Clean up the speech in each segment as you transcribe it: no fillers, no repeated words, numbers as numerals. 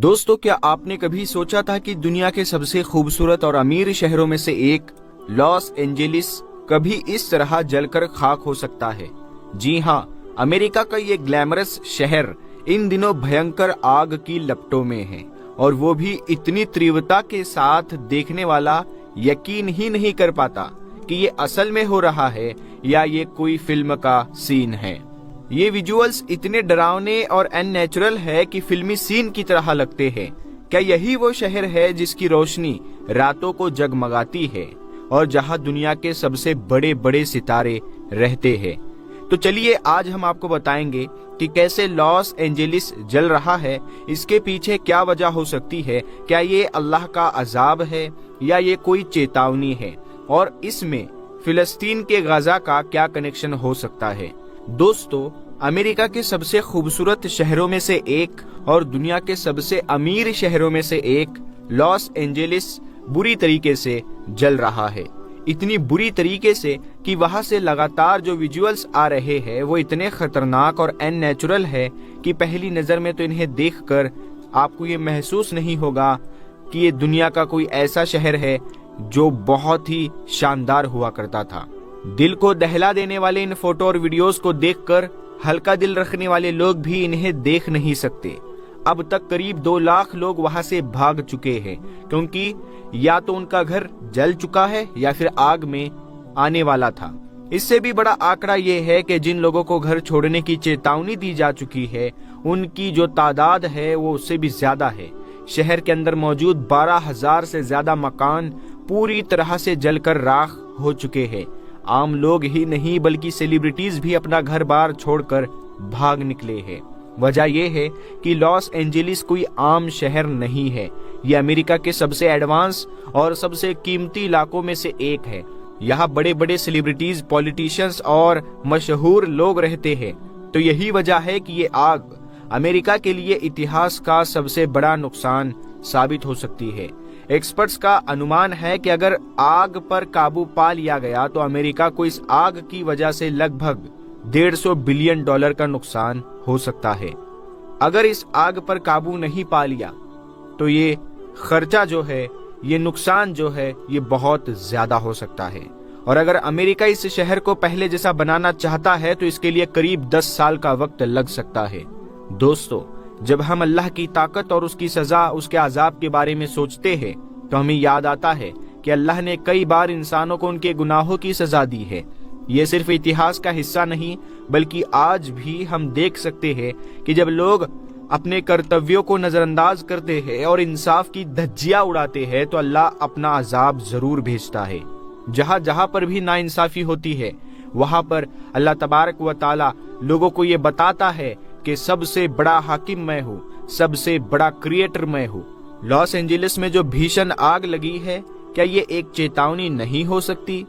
दोस्तों, क्या आपने कभी सोचा था कि दुनिया के सबसे खूबसूरत और अमीर शहरों में से एक लॉस एंजेलिस कभी इस तरह जलकर खाक हो सकता है? जी हाँ, अमेरिका का ये ग्लैमरस शहर इन दिनों भयंकर आग की लपटों में है, और वो भी इतनी तीव्रता के साथ देखने वाला यकीन ही नहीं कर पाता कि ये असल में हो रहा है या ये कोई फिल्म का सीन है। ये विजुअल्स इतने डरावने और अननेचुरल है कि फिल्मी सीन की तरह लगते हैं। क्या यही वो शहर है जिसकी रोशनी रातों को जगमगाती है और जहां दुनिया के सबसे बड़े बड़े सितारे रहते हैं? तो चलिए आज हम आपको बताएंगे कि कैसे लॉस एंजेलिस जल रहा है, इसके पीछे क्या वजह हो सकती है, क्या ये अल्लाह का अजाब है या ये कोई चेतावनी है, और इसमें फिलिस्तीन के गाजा का क्या कनेक्शन हो सकता है। दोस्तों, अमेरिका के सबसे खूबसूरत शहरों में से एक और दुनिया के सबसे अमीर शहरों में से एक लॉस एंजेलिस बुरी तरीके से जल रहा है। इतनी बुरी तरीके से कि वहां से लगातार जो विजुअल्स आ रहे हैं वो इतने खतरनाक और अननेचुरल है कि पहली नजर में तो इन्हें देखकर आपको ये महसूस नहीं होगा कि ये दुनिया का कोई ऐसा शहर है जो बहुत ही शानदार हुआ करता था। दिल को दहला देने वाले इन फोटो और वीडियोस को देखकर हल्का दिल रखने वाले लोग भी इन्हें देख नहीं सकते। अब तक करीब 2 लाख लोग वहां से भाग चुके हैं, क्योंकि या तो उनका घर जल चुका है या फिर आग में आने वाला था। इससे भी बड़ा आंकड़ा ये है कि जिन लोगों को घर छोड़ने की चेतावनी दी जा चुकी है, उनकी जो तादाद है वो उससे भी ज्यादा है। शहर के अंदर मौजूद 12,000 से ज्यादा मकान पूरी तरह से जलकर राख हो चुके हैं। आम लोग ही नहीं बल्कि सेलिब्रिटीज भी अपना घर बार छोड़कर भाग निकले हैं। वजह यह है कि लॉस एंजेलिस कोई आम शहर नहीं है। यह अमेरिका के सबसे एडवांस और सबसे कीमती इलाकों में से एक है। यहाँ बड़े बड़े सेलिब्रिटीज, पॉलिटिशियंस और मशहूर लोग रहते हैं। तो यही वजह है कि ये आग अमेरिका के लिए इतिहास का सबसे बड़ा नुकसान साबित हो सकती है। एक्सपर्ट्स का अनुमान है कि अगर आग पर काबू पा लिया गया तो अमेरिका को इस आग की वजह से लगभग $150 बिलियन का नुकसान हो सकता है। अगर इस आग पर काबू नहीं पा लिया तो ये खर्चा जो है, ये नुकसान जो है, ये बहुत ज्यादा हो सकता है। और अगर अमेरिका इस शहर को पहले जैसा बनाना चाहता है तो इसके लिए करीब 10 साल का वक्त लग सकता है। दोस्तों, जब हम अल्लाह की ताकत और उसकी सजा, उसके अजाब के बारे में सोचते हैं तो हमें याद आता है कि अल्लाह ने कई बार इंसानों को उनके गुनाहों की सजा दी है। ये सिर्फ इतिहास का हिस्सा नहीं बल्कि आज भी हम देख सकते हैं कि जब लोग अपने कर्तव्यों को नजरअंदाज करते हैं और इंसाफ की धज्जियां उड़ाते हैं तो अल्लाह अपना अजाब जरूर भेजता है। जहां जहां पर भी नाइंसाफी होती है वहां पर अल्लाह तबारक व ताला लोगों को ये बताता है कि सबसे बड़ा हाकिम मैं हूँ, सबसे बड़ा क्रिएटर मैं हूँ। लॉस एंजेलिस में जो भीषण आग लगी है, क्या ये एक चेतावनी नहीं हो सकती?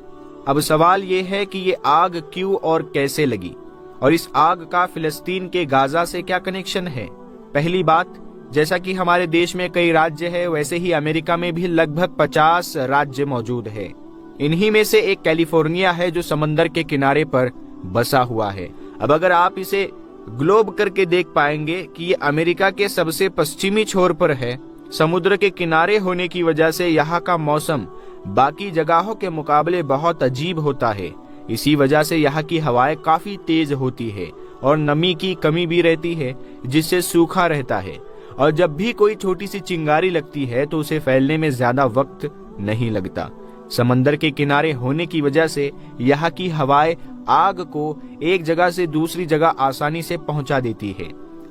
अब सवाल ये है कि ये आग क्यों और कैसे लगी, और इस आग का फिलिस्तीन के गाजा से क्या कनेक्शन है? पहली बात, जैसा कि हमारे देश में कई राज्य है, वैसे ही अमेरिका में भी लगभग 50 राज्य मौजूद है। इन्हीं में से एक कैलिफोर्निया है जो समंदर के किनारे पर बसा हुआ है। अब अगर आप इसे ग्लोब करके देख पाएंगे कि ये अमेरिका के सबसे पश्चिमी छोर पर है। समुद्र के किनारे होने की वजह से यहाँ का मौसम बाकी जगहों के मुकाबले बहुत अजीब होता है। इसी वजह से यहाँ की हवाएं काफी तेज होती है और नमी की कमी भी रहती है, जिससे सूखा रहता है। और जब भी कोई छोटी सी चिंगारी लगती है तो उसे फैलने में ज्यादा वक्त नहीं लगता। समंदर के किनारे होने की वजह से यहाँ की हवाएं आग को एक जगह से दूसरी जगह आसानी से पहुंचा देती है।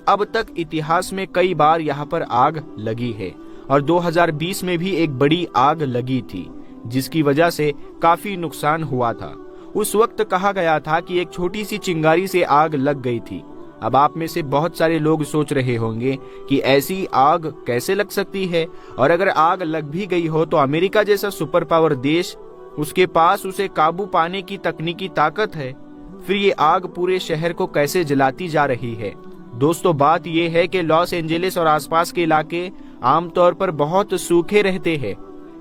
अब तक इतिहास में कई बार यहाँ पर आग लगी है और 2020 में भी एक बड़ी आग लगी थी, जिसकी वजह से काफी नुकसान हुआ था। उस वक्त कहा गया था कि एक छोटी सी चिंगारी से आग लग गई थी। अब आप में से बहुत सारे लोग सोच रहे होंगे कि ऐसी आग कैसे लग सकती है, और अगर आग लग भी गई हो तो अमेरिका जैसा सुपर पावर देश, उसके पास उसे काबू पाने की तकनीकी ताकत है, फिर ये आग पूरे शहर को कैसे जलाती जा रही है? दोस्तों, बात यह है कि लॉस एंजेलिस और आसपास के इलाके आमतौर पर बहुत सूखे रहते हैं।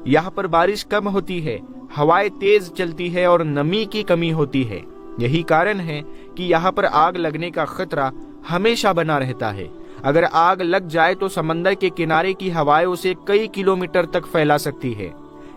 यहाँ पर बारिश कम होती है, हवाएं तेज चलती है और नमी की कमी होती है। यही कारण है कि यहाँ पर आग लगने का खतरा हमेशा बना रहता है। अगर आग लग जाए तो समंदर के किनारे की हवाएं उसे कई किलोमीटर तक फैला सकती है।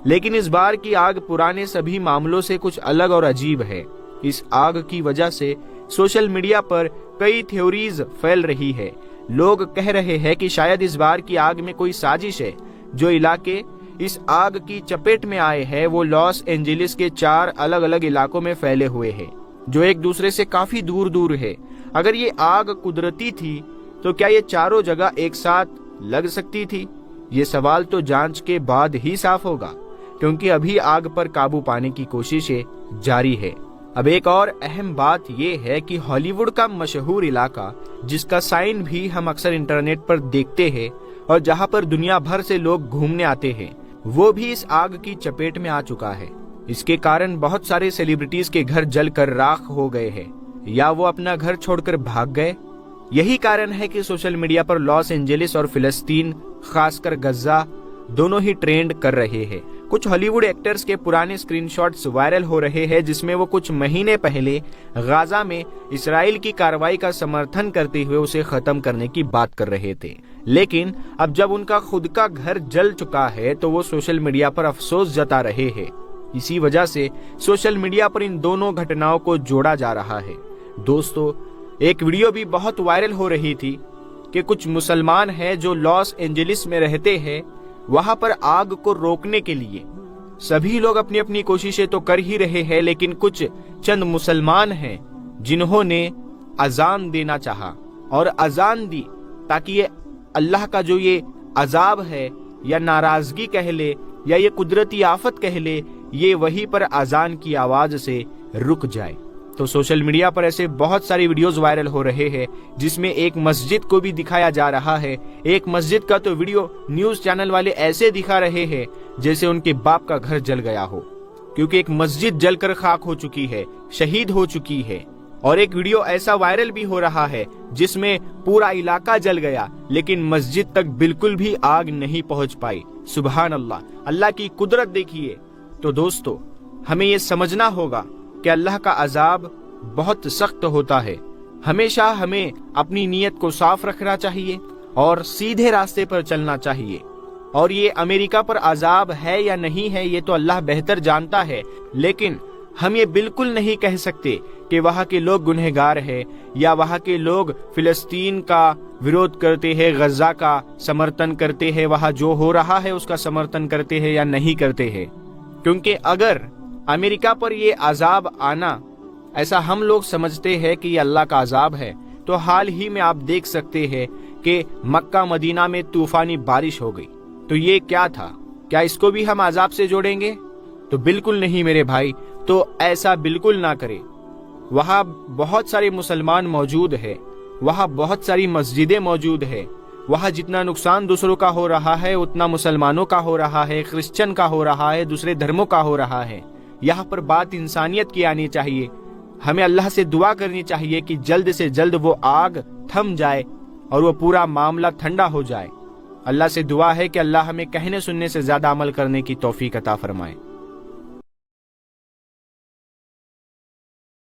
लेकिन इस बार की आग पुराने सभी मामलों से कुछ अलग और अजीब है। इस आग की वजह से सोशल मीडिया पर कई थ्योरीज फैल रही है। लोग कह रहे हैं कि शायद इस बार की आग में कोई साजिश है। जो इलाके इस आग की चपेट में आए हैं वो लॉस एंजेलिस के 4 अलग अलग इलाकों में फैले हुए हैं, जो एक दूसरे से काफी दूर दूर है। अगर ये आग कुदरती थी तो क्या ये चारों जगह एक साथ लग सकती थी? ये सवाल तो जांच के बाद ही साफ होगा, क्योंकि अभी आग पर काबू पाने की कोशिशें जारी है। अब एक और अहम बात यह है कि हॉलीवुड का मशहूर इलाका, जिसका साइन भी हम अक्सर इंटरनेट पर देखते हैं और जहां पर दुनिया भर से लोग घूमने आते हैं, वो भी इस आग की चपेट में आ चुका है। इसके कारण बहुत सारे सेलिब्रिटीज के घर जलकर राख हो गए हैं या वो अपना घर छोड़कर भाग गए। यही कारण है कि सोशल मीडिया पर लॉस एंजेलिस और फिलिस्तीन, खासकर गज्जा, दोनों ही ट्रेंड कर रहे हैं। कुछ हॉलीवुड एक्टर्स के पुराने स्क्रीनशॉट्स वायरल हो रहे हैं जिसमें वो कुछ महीने पहले गाजा में इस्राएल की कार्रवाई का समर्थन करते हुए उसे खत्म करने की बात कर रहे थे। लेकिन अब जब उनका खुद का घर जल चुका है तो वो सोशल मीडिया पर अफसोस जता रहे हैं। इसी वजह से सोशल मीडिया पर इन दोनों घटनाओं को जोड़ा जा रहा है। दोस्तों, एक वीडियो भी बहुत वायरल हो रही थी कि कुछ मुसलमान हैं जो लॉस एंजेलिस में रहते हैं, वहां पर आग को रोकने के लिए सभी लोग अपनी अपनी कोशिशें तो कर ही रहे हैं, लेकिन कुछ चंद मुसलमान हैं जिन्होंने अजान देना चाहा और अजान दी ताकि ये अल्लाह का जो ये अजाब है या नाराजगी कह ले या ये कुदरती आफत कह ले, ये वहीं पर अजान की आवाज से रुक जाए। तो सोशल मीडिया पर ऐसे बहुत सारे वीडियोस वायरल हो रहे हैं जिसमें एक मस्जिद को भी दिखाया जा रहा है। एक मस्जिद का तो वीडियो न्यूज चैनल वाले ऐसे दिखा रहे हैं जैसे उनके बाप का घर जल गया हो, क्योंकि एक मस्जिद जलकर खाक हो चुकी है, शहीद हो चुकी है। और एक वीडियो ऐसा वायरल भी हो रहा है जिसमें पूरा इलाका जल गया लेकिन मस्जिद तक बिल्कुल भी आग नहीं पहुंच पाई। सुभान अल्लाह, अल्लाह की कुदरत देखिए। तो दोस्तों, हमें ये समझना होगा कि अल्लाह का अजाब बहुत सख्त होता है। हमेशा हमें अपनी नीयत को साफ रखना चाहिए और सीधे रास्ते पर चलना चाहिए। और ये अमेरिका पर अजाब है या नहीं है ये तो अल्लाह बेहतर जानता है, लेकिन हम ये बिल्कुल नहीं कह सकते कि वहाँ के लोग गुनहगार हैं या वहाँ के लोग फिलिस्तीन का विरोध करते हैं, गज्जा का समर्थन करते हैं, वहाँ जो हो रहा है उसका समर्थन करते हैं या नहीं करते हैं। क्योंकि अगर अमेरिका पर ये अजाब आना ऐसा हम लोग समझते हैं कि ये अल्लाह का अजाब है, तो हाल ही में आप देख सकते हैं कि मक्का मदीना में तूफानी बारिश हो गई। तो ये क्या था? क्या इसको भी हम अजाब से जोड़ेंगे? तो बिल्कुल नहीं मेरे भाई, तो ऐसा बिल्कुल ना करें। वहाँ बहुत सारे मुसलमान मौजूद है, वहाँ बहुत सारी मस्जिदें मौजूद है। वहाँ जितना नुकसान दूसरों का हो रहा है उतना मुसलमानों का हो रहा है, क्रिश्चियन का हो रहा है, दूसरे धर्मों का हो रहा है। यहाँ पर बात इंसानियत की आनी चाहिए। हमें अल्लाह से दुआ करनी चाहिए कि जल्द से जल्द वो आग थम जाए और वो पूरा मामला ठंडा हो जाए। अल्लाह से दुआ है कि अल्लाह हमें कहने सुनने से ज्यादा अमल करने की तौफीक अता फरमाए।